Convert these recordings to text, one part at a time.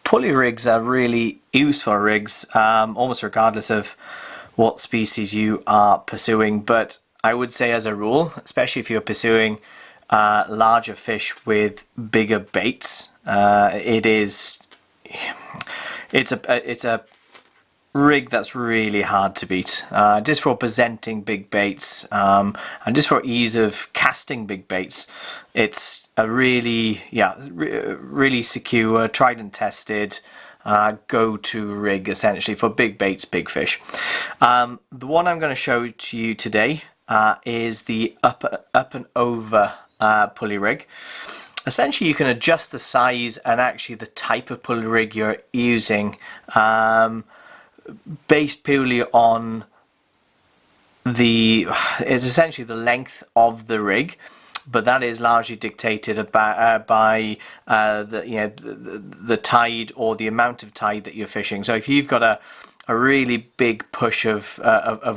pulley rigs are really useful rigs, almost regardless of what species you are pursuing. But I would say as a rule, especially if you're pursuing larger fish with bigger baits, it's a rig that's really hard to beat, just for presenting big baits, and just for ease of casting big baits. It's a really really secure, tried and tested go-to rig essentially for big baits, big fish. The one I'm going to show to you today is the up and over pulley rig. Essentially you can adjust the size and actually the type of pulley rig you're using, based purely on it's essentially the length of the rig, but that is largely dictated by the tide or the amount of tide that you're fishing. So if you've got a really big push of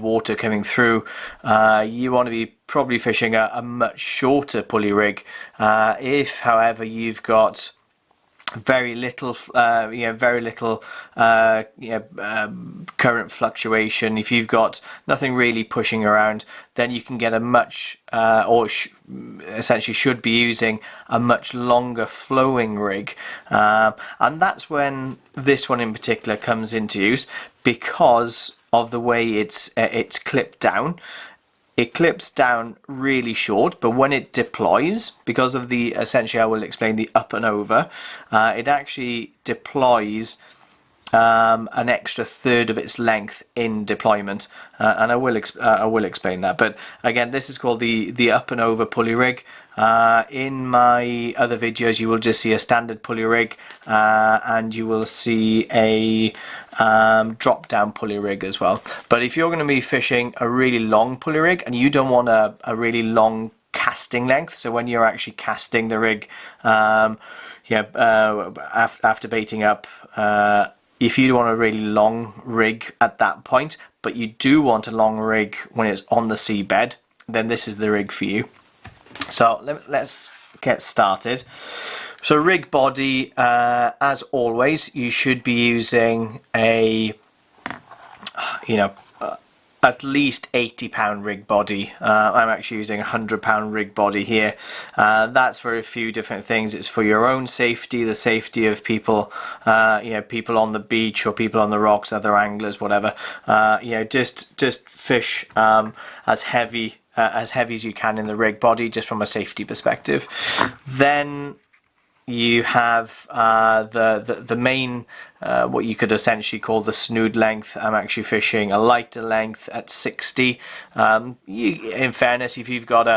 water coming through, you want to be probably fishing a much shorter pulley rig. If however you've got very little current fluctuation, if you've got nothing really pushing around, then you can get a much essentially should be using a much longer flowing rig, and that's when this one in particular comes into use, because of the way it's clipped down. It clips down really short, but when it deploys, because of the, essentially I will explain the up and over, it actually deploys an extra third of its length in deployment, and I will explain that. But again, this is called the up and over pulley rig. In my other videos you will just see a standard pulley rig, and you will see a drop down pulley rig as well. But if you're going to be fishing a really long pulley rig and you don't want a really long casting length, so when you're actually casting the rig after baiting up, if you want a really long rig at that point, but you do want a long rig when it's on the seabed, then this is the rig for you. So let's get started. So rig body, as always, you should be using a, at least 80-pound rig body. I'm actually using a 100-pound rig body here. That's for a few different things. It's for your own safety, the safety of people, people on the beach or people on the rocks, other anglers, whatever. Just fish as heavy as you can in the rig body, just from a safety perspective. Then you have the main, what you could essentially call the snood length. I'm actually fishing a lighter length at 60. In fairness, if you've got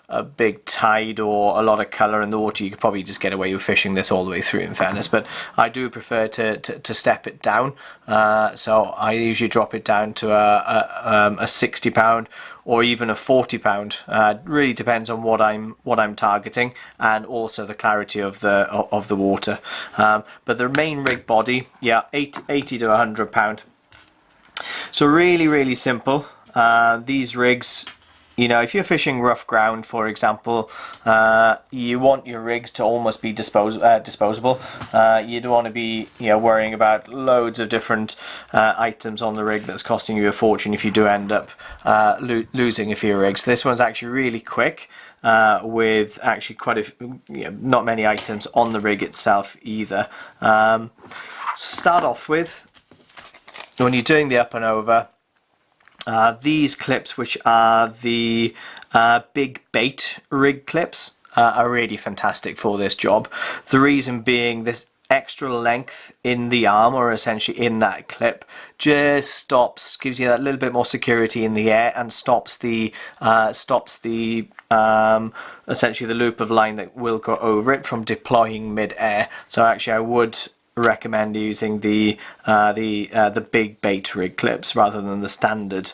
a big tide or a lot of colour in the water, you could probably just get away with fishing this all the way through, in fairness. But I do prefer to step it down, so I usually drop it down to a 60-pound or even a 40-pound. Really depends on what I'm targeting, and also the clarity of the water. But the main rig body, 80 to 100 pound. So really simple. These rigs, if you're fishing rough ground, for example, you want your rigs to almost be disposable. You don't want to be worrying about loads of different items on the rig that's costing you a fortune if you do end up losing a few rigs. This one's actually really quick, with actually not many items on the rig itself either. Start off with, when you're doing the up and over, these clips, which are the big bait rig clips, are really fantastic for this job. The reason being, this extra length in the arm, or essentially in that clip, just gives you that little bit more security in the air, and stops the essentially the loop of line that will go over it from deploying mid-air. So actually I would recommend using the big bait rig clips rather than the standard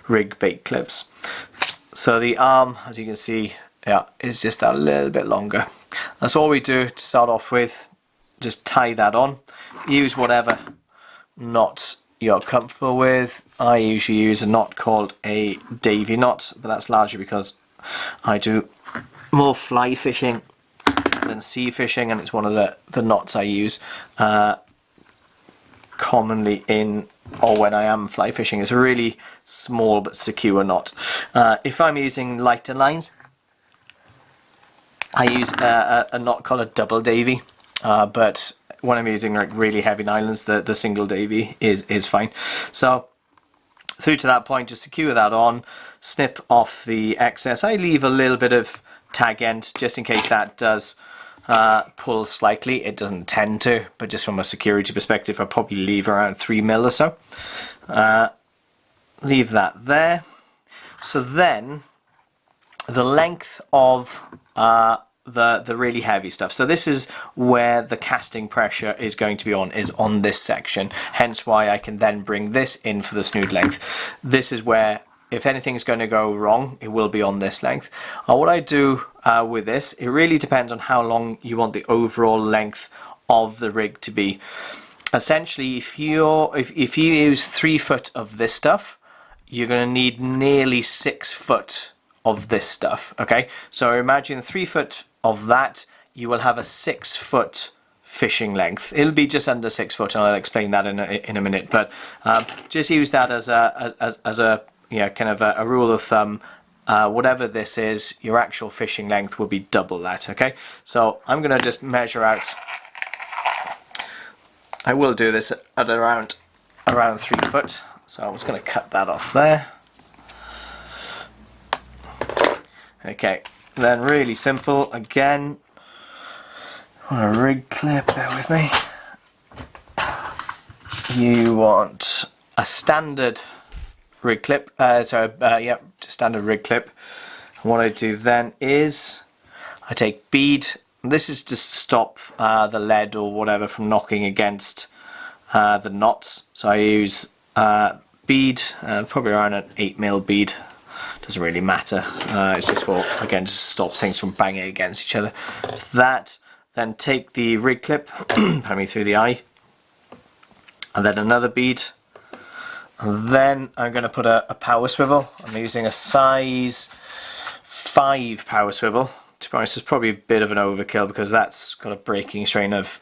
rig bait clips. So the arm, as you can see, is just a little bit longer. That's all we do to start off with. Just tie that on. Use whatever knot you're comfortable with. I usually use a knot called a Davy knot, but that's largely because I do more fly fishing sea fishing, and it's one of the knots I use commonly in, or when I am fly fishing. It's a really small but secure knot. If I'm using lighter lines, I use a knot called a double davy, but when I'm using like really heavy nylons, the single davy is fine. So through to that point, just secure that on, snip off the excess. I leave a little bit of tag end just in case that does pull slightly. It doesn't tend to, but just from a security perspective, I'll probably leave around 3mm or so. Leave that there. So then the length of the really heavy stuff. So this is where the casting pressure is going to be on, is on this section. Hence why I can then bring this in for the snood length. This is where, if anything's going to go wrong, it will be on this length. What I do with this, it really depends on how long you want the overall length of the rig to be. Essentially, if you use 3 foot of this stuff, you're going to need nearly 6 foot of this stuff. Okay, so imagine 3 foot of that, you will have a 6 foot fishing length. It'll be just under 6 foot, and I'll explain that in a minute. But just use that as a kind of a rule of thumb. Whatever this is, your actual fishing length will be double that. Okay, so I'm going to just measure out. I will do this at around 3 foot. So I'm just going to cut that off there. Okay, then really simple again. On a rig clip, bear with me. You want a standard rig clip. Standard rig clip. And what I do then is I take bead. This is just to stop the lead or whatever from knocking against the knots. So I use bead, probably around an 8mm bead. Doesn't really matter. It's just for, again, just to stop things from banging against each other. So that, then take the rig clip, pardon me, through the eye, and then another bead. And then I'm going to put a power swivel. I'm using a size 5 power swivel. To be honest, it's probably a bit of an overkill because that's got a breaking strain of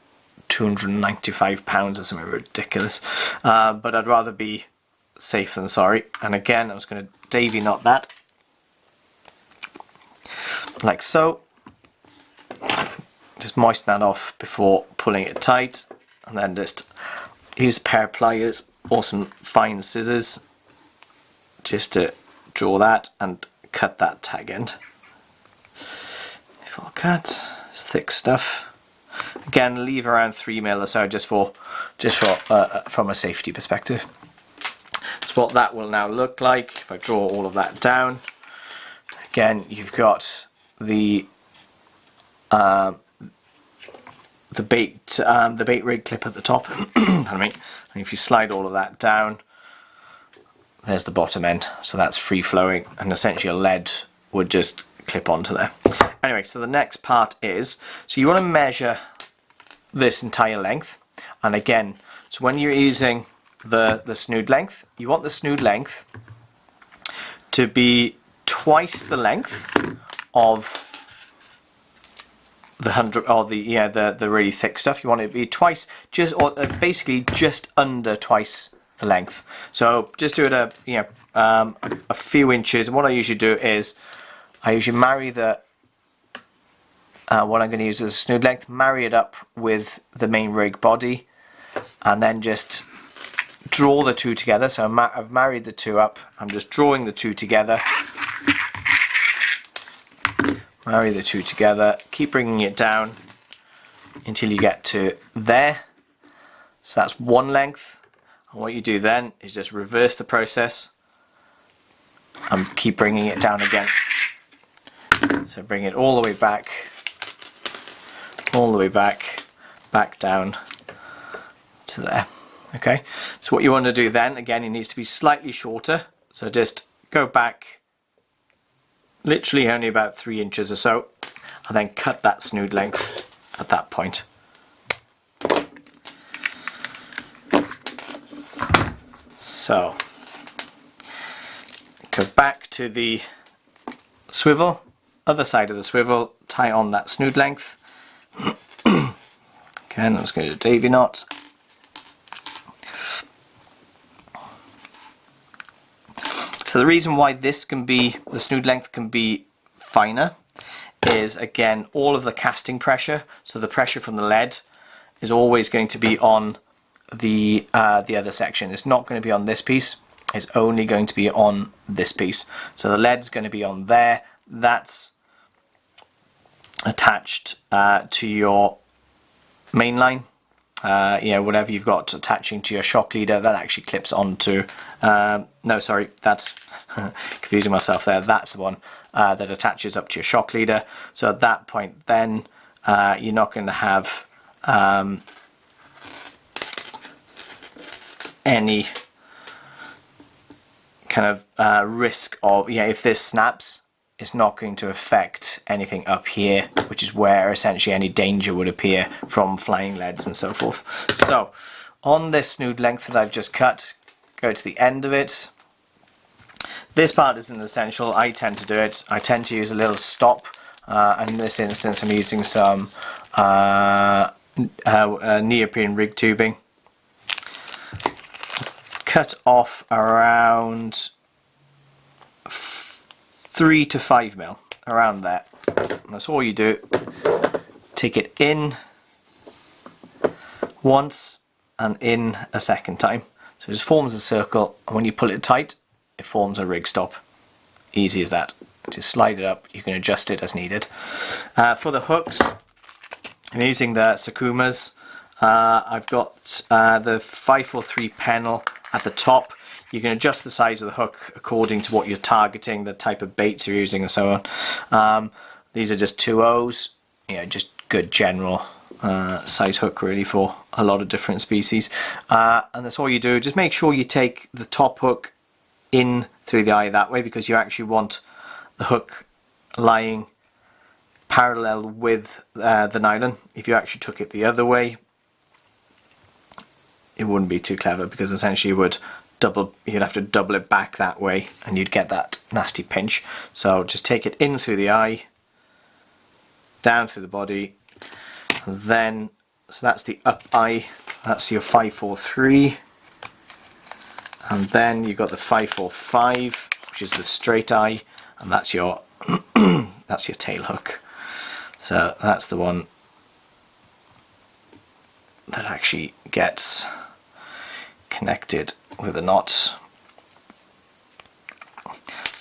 295 pounds or something ridiculous. But I'd rather be safe than sorry. And again, I was going to davy knot that like so. Just moisten that off before pulling it tight, and then just use a pair of pliers or some fine scissors just to draw that and cut that tag end. Full cut. It's thick stuff. Again, leave around 3mm or so, just for from a safety perspective. So what that will now look like, if I draw all of that down, again, you've got the bait rig clip at the top. Pardon me. And if you slide all of that down, there's the bottom end. So that's free flowing, and essentially a lead would just clip onto there. Anyway, so the next part is, so you want to measure this entire length, and again, so when you're using the snood length, you want the snood length to be twice the length of the 100 or the really thick stuff. You want it to be twice, basically just under twice the length. So just do it a few inches. What I usually do is I usually marry the what I'm going to use as a snood length, marry it up with the main rig body, and then just draw the two together. So I've married the two up. I'm just drawing the two together. Marry the two together. Keep bringing it down until you get to there. So that's one length. And what you do then is just reverse the process and keep bringing it down again. So bring it all the way back, back down to there. Okay, so what you want to do then, again, it needs to be slightly shorter, so just go back literally only about 3 inches or so, and then cut that snood length at that point. So go back to the swivel, other side of the swivel, tie on that snood length, Again, I'm just going to do a Davy knot. So the reason why this can be, the snood length can be finer, is again all of the casting pressure. So the pressure from the lead is always going to be on the other section. It's not going to be on this piece. It's only going to be on this piece. So the lead's going to be on there. That's attached to your main line. You know, whatever you've got attaching to your shock leader, that actually clips onto, no sorry, that's confusing myself there, that's the one that attaches up to your shock leader. So at that point then you're not going to have any kind of risk of, yeah, if this snaps, it's not going to affect anything up here, which is where essentially any danger would appear from flying leads and so forth. So on this snood length that I've just cut, go to the end of it. This part isn't essential. I tend to do it. I tend to use a little stop, and in this instance I'm using some neoprene rig tubing. Cut off around 3 to 5 mil, around there. And that's all you do. Take it in once and in a second time. So it just forms a circle, and when you pull it tight, it forms a rig stop. Easy as that. Just slide it up. You can adjust it as needed. For the hooks, I'm using the Sakumas. I've got the 543 pennel at the top. You can adjust the size of the hook according to what you're targeting, the type of baits you're using and so on. These are just 2.0s, you know, just good general size hook really for a lot of different species. And that's all you do. Just make sure you take the top hook in through the eye that way, because you actually want the hook lying parallel with the nylon. If you actually took it the other way, it wouldn't be too clever, because essentially you'd have to double it back that way and you'd get that nasty pinch. So just take it in through the eye, down through the body, and then, so that's the up eye, that's your 543, and then you've got the 545, which is the straight eye, and that's your that's your tail hook. So that's the one that actually gets connected with a knot.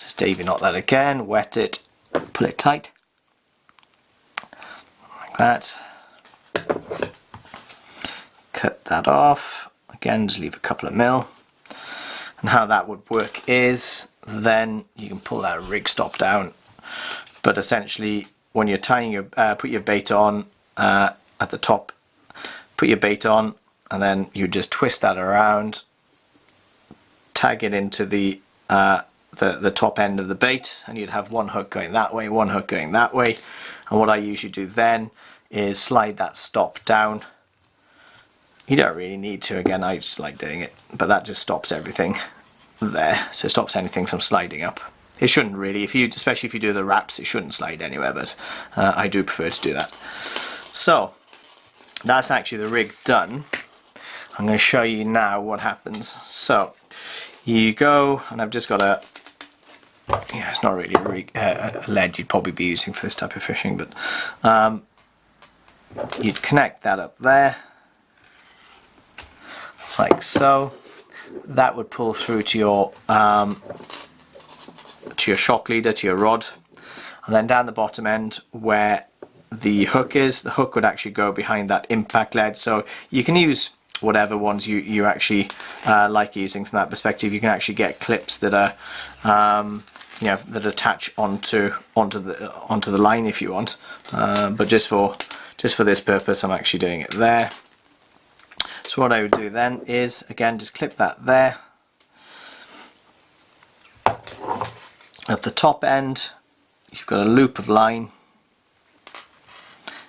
Just Davy knot that again, wet it, pull it tight like that, cut that off again, just leave a couple of mil. And how that would work is then you can pull that rig stop down, but essentially when you're tying your put your bait on at the top, put your bait on, and then you just twist that around, tag it into the top end of the bait, and you'd have one hook going that way, one hook going that way. And what I usually do then is slide that stop down. You don't really need to, again, I just like doing it, but that just stops everything there, so it stops anything from sliding up. It shouldn't really, especially if you do the wraps, it shouldn't slide anywhere, but I do prefer to do that. So that's actually the rig done. I'm going to show you now what happens. So you go, and I've just got it's not really a lead you'd probably be using for this type of fishing, but you'd connect that up there, like so. That would pull through to your shock leader, to your rod, and then down the bottom end where the hook is, the hook would actually go behind that impact lead. So you can use whatever ones you actually like using from that perspective. You can actually get clips that are that attach onto the line if you want, but just for this purpose I'm actually doing it there. So what I would do then is, again, just clip that there. At the top end you've got a loop of line.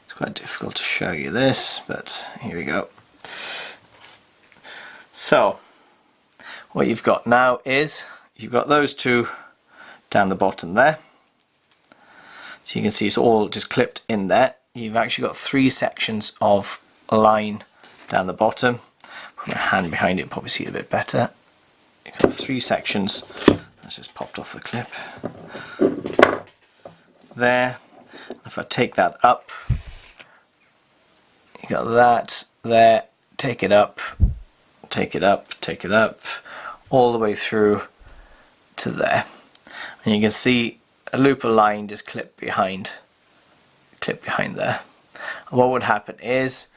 It's quite difficult to show you this, but here we go. So what you've got now is you've got those two down the bottom there. So you can see it's all just clipped in there. you've actually got 3 sections of line down the bottom. Put my hand behind it, probably see it a bit better. You've got 3 sections. That's just popped off the clip. There. If I take that up, you got that there. Take it up, take it up, take it up, all the way through to there. And you can see a loop of line just clip behind there. And what would happen is,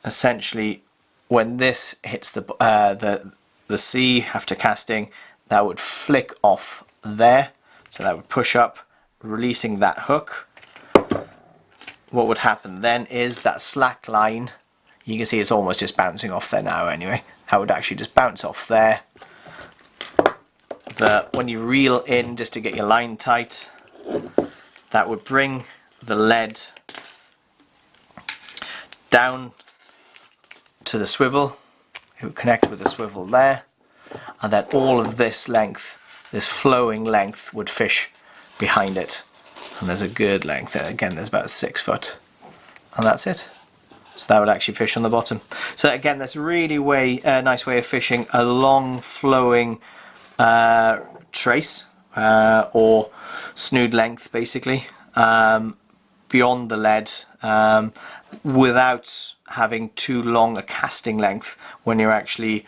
essentially, when this hits the C after casting, that would flick off there. So that would push up, releasing that hook. What would happen then is that slack line, you can see it's almost just bouncing off there now anyway. That would actually just bounce off there. When you reel in just to get your line tight, that would bring the lead down to the swivel. It would connect with the swivel there, and then all of this length, this flowing length, would fish behind it. And there's a gird length there. Again, there's about 6 foot, and that's it. So that would actually fish on the bottom. So again, that's a really nice way of fishing a long flowing trace or snood length, basically, beyond the lead, without having too long a casting length when you're actually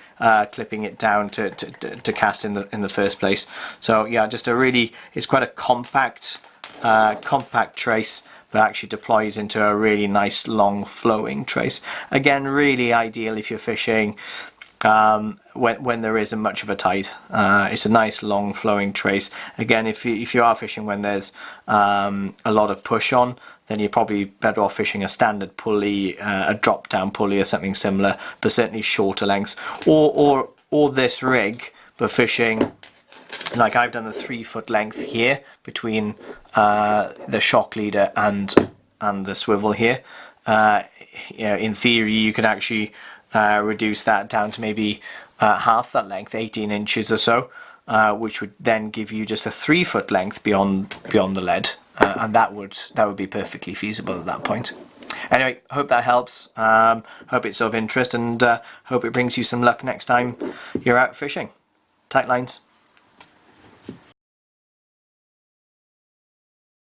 clipping it down to cast in the first place. So yeah, just it's quite a compact trace, but actually deploys into a really nice long flowing trace. Again, really ideal if you're fishing when there isn't much of a tide. It's a nice long flowing trace. Again, if you are fishing when there's a lot of push on, then you're probably better off fishing a standard pulley, a drop down pulley or something similar, but certainly shorter lengths, or this rig, but fishing like I've done the 3 foot length here between the shock leader and the swivel here. In theory, you can actually reduce that down to maybe half that length, 18 inches or so, which would then give you just a 3 foot length beyond the lead, and that would be perfectly feasible at that point. Anyway, hope that helps. Hope it's of interest, and hope it brings you some luck next time you're out fishing. Tight lines.